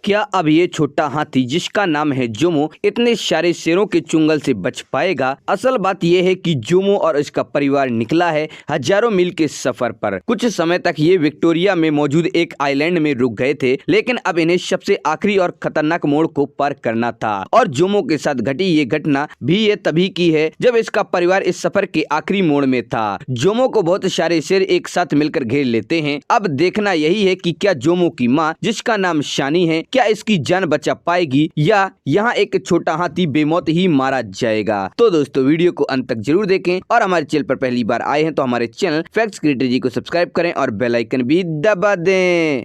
क्या अब ये छोटा हाथी जिसका नाम है जोमो इतने सारे शेरों के चुंगल से बच पाएगा? असल बात यह है कि जोमो और इसका परिवार निकला है हजारों मील के सफर पर। कुछ समय तक ये विक्टोरिया में मौजूद एक आइलैंड में रुक गए थे, लेकिन अब इन्हें सबसे आखिरी और खतरनाक मोड़ को पार करना था। और जोमो के साथ घटी ये घटना भी ये तभी की है जब इसका परिवार इस सफर के आखिरी मोड़ में था। जोमो को बहुत सारे शेर एक साथ मिलकर घेर लेते हैं। अब देखना यही है कि क्या जोमो की माँ, जिसका नाम शानी है, क्या इसकी जान बचा पाएगी या यहाँ एक छोटा हाथी बेमौत ही मारा जाएगा। तो दोस्तों वीडियो को अंत तक जरूर देखें और हमारे चैनल पर पहली बार आए हैं तो हमारे चैनल फैक्ट्स क्रिएटर जी को सब्सक्राइब करें और बेल आइकन भी दबा दें।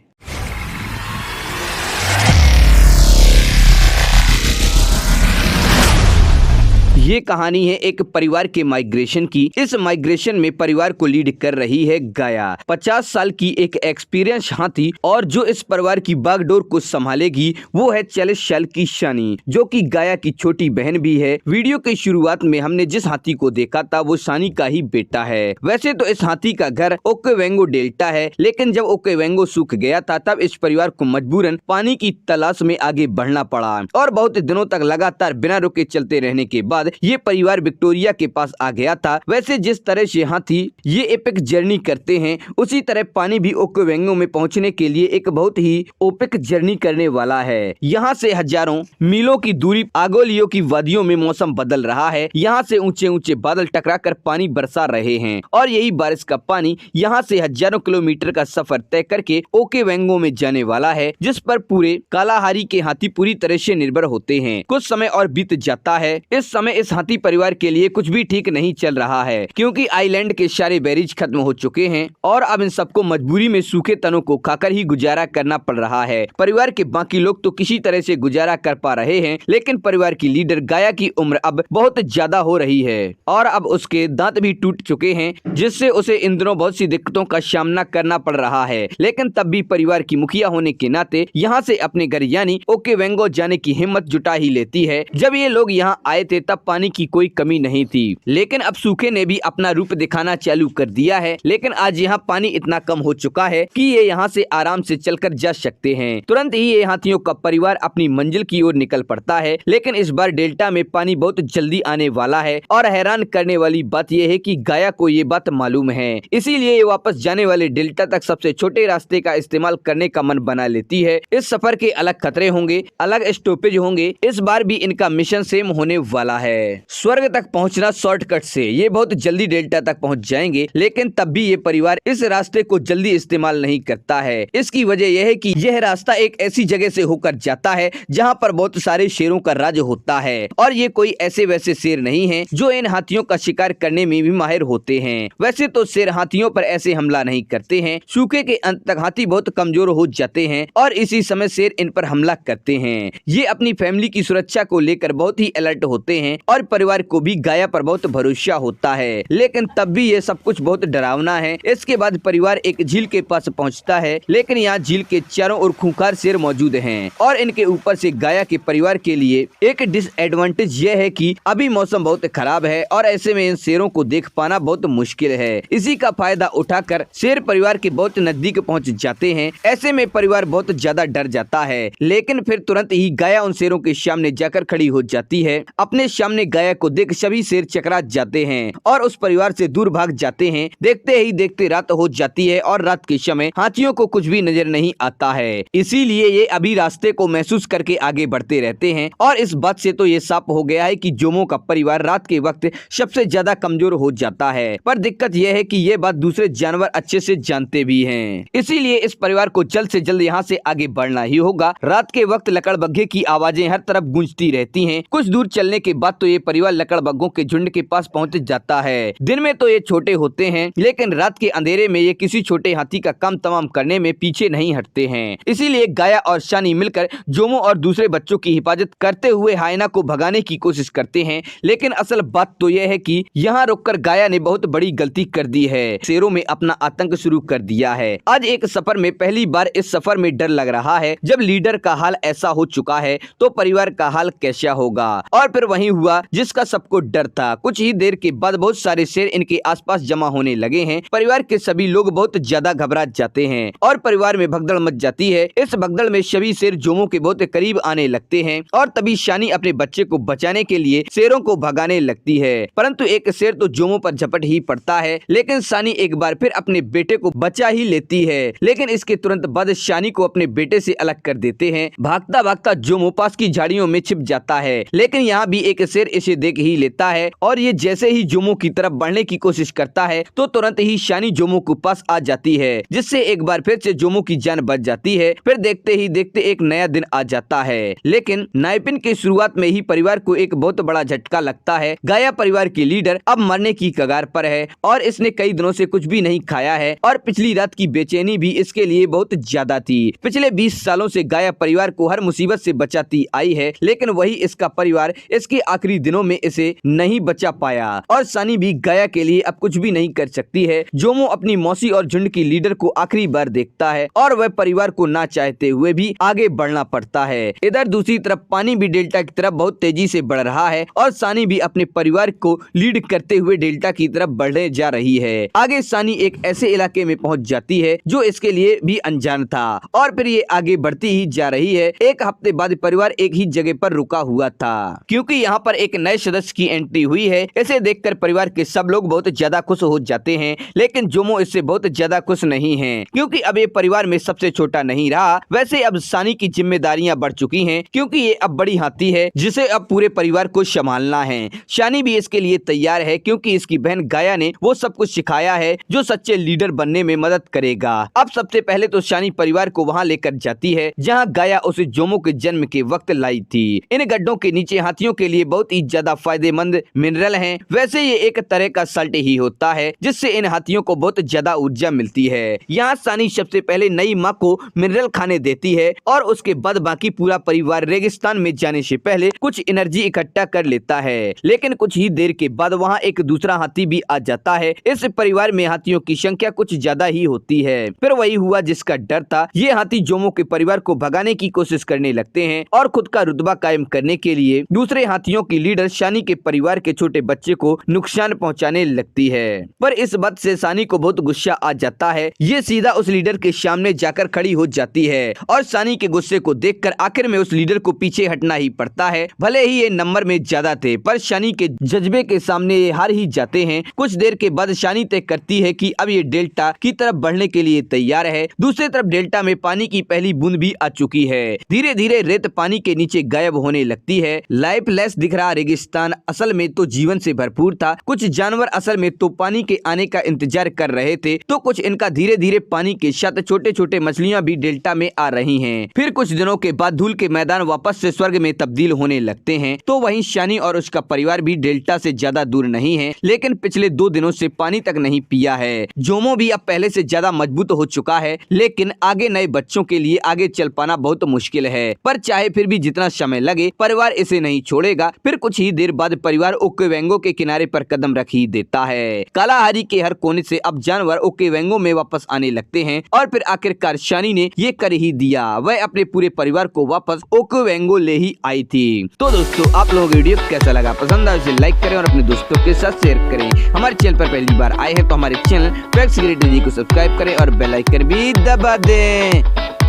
ये कहानी है एक परिवार के माइग्रेशन की। इस माइग्रेशन में परिवार को लीड कर रही है गाया, 50 साल की एक एक्सपीरियंस हाथी, और जो इस परिवार की बागडोर को संभालेगी वो है 40 साल की शानी, जो कि गाया की छोटी बहन भी है। वीडियो की शुरुआत में हमने जिस हाथी को देखा था वो शानी का ही बेटा है। वैसे तो इस हाथी का घर ओकेवेंगो डेल्टा है, लेकिन जब ओकेवेंगो सूख गया था तब इस परिवार को मजबूरन पानी की तलाश में आगे बढ़ना पड़ा और बहुत दिनों तक लगातार बिना रुके चलते रहने के बाद ये परिवार विक्टोरिया के पास आ गया था। वैसे जिस तरह से हाथी ये एपिक जर्नी करते हैं, उसी तरह पानी भी ओकेवेंगो में पहुंचने के लिए एक बहुत ही ओपिक जर्नी करने वाला है। यहाँ से हजारों मीलों की दूरी आगोलियो की वादियों में मौसम बदल रहा है। यहाँ से ऊंचे ऊंचे बादल टकराकर पानी बरसा रहे हैं और यही बारिश का पानी यहाँ से हजारों किलोमीटर का सफर तय करके ओकेवेंगो में जाने वाला है, जिस पर पूरे कालाहारी के हाथी पूरी तरह से निर्भर होते हैं। कुछ समय और बीत जाता है। इस समय इस हाथी परिवार के लिए कुछ भी ठीक नहीं चल रहा है, क्योंकि आइलैंड के सारे बेरीज खत्म हो चुके हैं और अब इन सबको मजबूरी में सूखे तनों को खाकर ही गुजारा करना पड़ रहा है। परिवार के बाकी लोग तो किसी तरह से गुजारा कर पा रहे हैं, लेकिन परिवार की लीडर गाया की उम्र अब बहुत ज्यादा हो रही है और अब उसके दांत भी टूट चुके हैं, जिससे उसे इन दिनों बहुत सी दिक्कतों का सामना करना पड़ रहा है। लेकिन तब भी परिवार की मुखिया होने के नाते यहाँ से अपने घर यानी ओकेवेंगो जाने की हिम्मत जुटा ही लेती है। जब ये लोग यहाँ आए थे तब पानी की कोई कमी नहीं थी, लेकिन अब सूखे ने भी अपना रूप दिखाना चालू कर दिया है। लेकिन आज यहाँ पानी इतना कम हो चुका है कि ये यहाँ से आराम से चलकर जा सकते हैं। तुरंत ही ये हाथियों का परिवार अपनी मंजिल की ओर निकल पड़ता है, लेकिन इस बार डेल्टा में पानी बहुत जल्दी आने वाला है और हैरान करने वाली बात यह है कि गाया को ये बात मालूम है, इसीलिए ये वापस जाने वाले डेल्टा तक सबसे छोटे रास्ते का इस्तेमाल करने का मन बना लेती है। इस सफर के अलग खतरे होंगे, अलग स्टॉपेज होंगे, इस बार भी इनका मिशन सेम होने वाला है। स्वर्ग तक पहुंचना शॉर्टकट से, ये बहुत जल्दी डेल्टा तक पहुंच जाएंगे, लेकिन तब भी ये परिवार इस रास्ते को जल्दी इस्तेमाल नहीं करता है। इसकी वजह यह है कि यह रास्ता एक ऐसी जगह से होकर जाता है जहां पर बहुत सारे शेरों का राज होता है और ये कोई ऐसे वैसे शेर नहीं है जो इन हाथियों का शिकार करने में भी माहिर होते हैं। वैसे तो शेर हाथियों पर ऐसे हमला नहीं करते हैं। सूखे के अंत तक हाथी बहुत कमजोर हो जाते हैं और इसी समय शेर इन पर हमला करते हैं। ये अपनी फैमिली की सुरक्षा को लेकर बहुत ही अलर्ट होते हैं और परिवार को भी गाया पर बहुत भरोसा होता है, लेकिन तब भी ये सब कुछ बहुत डरावना है। इसके बाद परिवार एक झील के पास पहुंचता है, लेकिन यहाँ झील के चारों ओर खूंखार शेर मौजूद हैं और इनके ऊपर से गाया के परिवार के लिए एक डिसएडवांटेज यह है कि अभी मौसम बहुत खराब है और ऐसे में इन शेरों को देख पाना बहुत मुश्किल है। इसी का फायदा उठाकर शेर परिवार के बहुत नजदीक पहुँच जाते हैं। ऐसे में परिवार बहुत ज्यादा डर जाता है, लेकिन फिर तुरंत ही गाया उन शेरों के सामने जाकर खड़ी हो जाती है। अपने सामने गाया को देख सभी शेर चकरा जाते हैं और उस परिवार से दूर भाग जाते हैं। देखते ही देखते रात हो जाती है और रात के समय हाथियों को कुछ भी नजर नहीं आता है, इसीलिए ये अभी रास्ते को महसूस करके आगे बढ़ते रहते हैं। और इस बात से तो ये साफ हो गया है कि जोमो का परिवार रात के वक्त सबसे ज्यादा कमजोर हो जाता है, पर दिक्कत यह है कि ये बात दूसरे जानवर अच्छे से जानते भी हैं, इसीलिए इस परिवार को जल्द से जल्द यहाँ से आगे बढ़ना ही होगा। रात के वक्त लकड़बग्घे की आवाजें हर तरफ गूंजती रहती हैं। कुछ दूर चलने के बाद तो ये परिवार लकड़बग्घों के झुंड के पास पहुंच जाता है। दिन में तो ये छोटे होते हैं, लेकिन रात के अंधेरे में ये किसी छोटे हाथी का काम तमाम करने में पीछे नहीं हटते हैं। इसीलिए गाया और शानी मिलकर जोमो और दूसरे बच्चों की हिफाजत करते हुए हाइना को भगाने की कोशिश करते हैं। लेकिन असल बात तो यह है कि यहाँ रुककर गाया ने बहुत बड़ी गलती कर दी है। शेरों में अपना आतंक शुरू कर दिया है। आज एक सफर में पहली बार इस सफर में डर लग रहा है। जब लीडर का हाल ऐसा हो चुका है तो परिवार का हाल कैसा होगा। और फिर वही हुआ था जिसका सबको डर था। कुछ ही देर के बाद बहुत सारे शेर इनके आसपास जमा होने लगे हैं। परिवार के सभी लोग बहुत ज्यादा घबरा जाते हैं और परिवार में भगदड़ मच जाती है। इस भगदड़ में सभी शेर जोमो के बहुत करीब आने लगते हैं और तभी शानी अपने बच्चे को बचाने के लिए शेरों को भगाने लगती है, परंतु एक शेर तो जोमो पर झपट ही पड़ता है। लेकिन शानी एक बार फिर अपने बेटे को बचा ही लेती है, लेकिन इसके तुरंत बाद शानी को अपने बेटे से अलग कर देते हैं। भागता भागता जोमो पास की झाड़ियों में छिप जाता है, लेकिन यहाँ भी एक शेर इसे देख ही लेता है और ये जैसे ही जोमो की तरफ बढ़ने की कोशिश करता है तो तुरंत ही शानी जोमो के पास आ जाती है, जिससे एक बार फिर से जोमो की जान बच जाती है। फिर देखते ही देखते एक नया दिन आ जाता है, लेकिन नाइपिन की शुरुआत में ही परिवार को एक बहुत बड़ा झटका लगता है। गाया परिवार की लीडर अब मरने की कगार पर है और इसने कई दिनों से कुछ भी नहीं खाया है और पिछली रात की बेचैनी भी इसके लिए बहुत ज्यादा थी। पिछले 20 सालों से गाया परिवार को हर मुसीबत से बचाती आई है, लेकिन वही इसका परिवार इसके आखिरी दिनों में इसे नहीं बचा पाया और शानी भी गाया के लिए अब कुछ भी नहीं कर सकती है। जोमो अपनी मौसी और झुंड की लीडर को आखिरी बार देखता है और वह परिवार को ना चाहते हुए भी आगे बढ़ना पड़ता है। इधर दूसरी तरफ पानी भी डेल्टा की तरफ बहुत तेजी से बढ़ रहा है और शानी भी अपने परिवार को लीड करते हुए डेल्टा की तरफ बढ़ने जा रही है। आगे शानी एक ऐसे इलाके में पहुंच जाती है जो इसके लिए भी अनजान था और फिर ये आगे बढ़ती ही जा रही है। एक हफ्ते बाद परिवार एक ही जगह पर रुका हुआ था क्योंकि यहाँ पर एक नए सदस्य की एंट्री हुई है। इसे देखकर परिवार के सब लोग बहुत ज्यादा खुश हो जाते हैं, लेकिन जोमो इससे बहुत ज्यादा खुश नहीं है क्योंकि अब ये परिवार में सबसे छोटा नहीं रहा। वैसे अब शानी की जिम्मेदारियां बढ़ चुकी हैं क्योंकि ये अब बड़ी हाथी है जिसे अब पूरे परिवार को संभालना है। शानी भी इसके लिए तैयार है क्योंकि इसकी बहन गाया ने वो सब कुछ सिखाया है जो सच्चे लीडर बनने में मदद करेगा। अब सबसे पहले तो शानी परिवार को वहाँ लेकर जाती है जहाँ गाया उसे जोमो के जन्म के वक्त लाई थी। इन गड्ढों के नीचे हाथियों के लिए बहुत ही ज्यादा फायदेमंद मिनरल हैं। वैसे ये एक तरह का सल्ट ही होता है जिससे इन हाथियों को बहुत ज्यादा ऊर्जा मिलती है। यहाँ शानी सबसे पहले नई माँ को मिनरल खाने देती है और उसके बाद बाकी पूरा परिवार रेगिस्तान में जाने से पहले कुछ एनर्जी इकट्ठा कर लेता है। लेकिन कुछ ही देर के बाद वहाँ एक दूसरा हाथी भी आ जाता है। इस परिवार में हाथियों की संख्या कुछ ज्यादा ही होती है। फिर वही हुआ जिसका डर था। ये हाथी जोमो के परिवार को भगाने की कोशिश करने लगते हैं और खुद का रुतबा कायम करने के लिए दूसरे हाथियों की लीडर शानी के परिवार के छोटे बच्चे को नुकसान पहुंचाने लगती है। पर इस बात से शानी को बहुत गुस्सा आ जाता है। ये सीधा उस लीडर के सामने जाकर खड़ी हो जाती है और शानी के गुस्से को देखकर आखिर में उस लीडर को पीछे हटना ही पड़ता है। भले ही ये नंबर में ज्यादा थे पर शानी के जज्बे के सामने ये हार ही जाते हैं। कुछ देर के बाद शानी तय करती है कि अब ये डेल्टा की तरफ बढ़ने के लिए तैयार है। दूसरी तरफ डेल्टा में पानी की पहली बूंद भी आ चुकी है। धीरे धीरे रेत पानी के नीचे गायब होने लगती है। लाइफलेस दिख रहा रेगिस्तान असल में तो जीवन से भरपूर था। कुछ जानवर असल में तो पानी के आने का इंतजार कर रहे थे, तो कुछ इनका धीरे धीरे पानी के साथ छोटे छोटे मछलियां भी डेल्टा में आ रही हैं। फिर कुछ दिनों के बाद धूल के मैदान वापस से स्वर्ग में तब्दील होने लगते हैं। तो वहीं शानी और उसका परिवार भी डेल्टा से ज्यादा दूर नहीं है, लेकिन पिछले 2 दिनों से पानी तक नहीं पिया है। जोमो भी अब पहले से ज्यादा मजबूत हो चुका है, लेकिन आगे नए बच्चों के लिए आगे चल पाना बहुत मुश्किल है। पर चाहे फिर भी जितना समय लगे परिवार इसे नहीं छोड़ेगा। फिर कुछ ही देर बाद परिवार ओकेवेंगो के किनारे पर कदम रख ही देता है। कालाहारी के हर कोने से अब जानवर ओकेवेंगो में वापस आने लगते हैं और फिर आखिरकार शानी ने ये कर ही दिया। वह अपने पूरे परिवार को वापस ओकेवेंगो ले ही आई थी। तो दोस्तों आप लोगों को वीडियो कैसा लगा? पसंद आए उसे लाइक करें और अपने दोस्तों के साथ शेयर करें। हमारे चैनल पर पहली बार आए हैं तो हमारे चैनल फैक्ट्स क्रिएटिव को सब्सक्राइब करें और बेल आइकन भी दबा दें।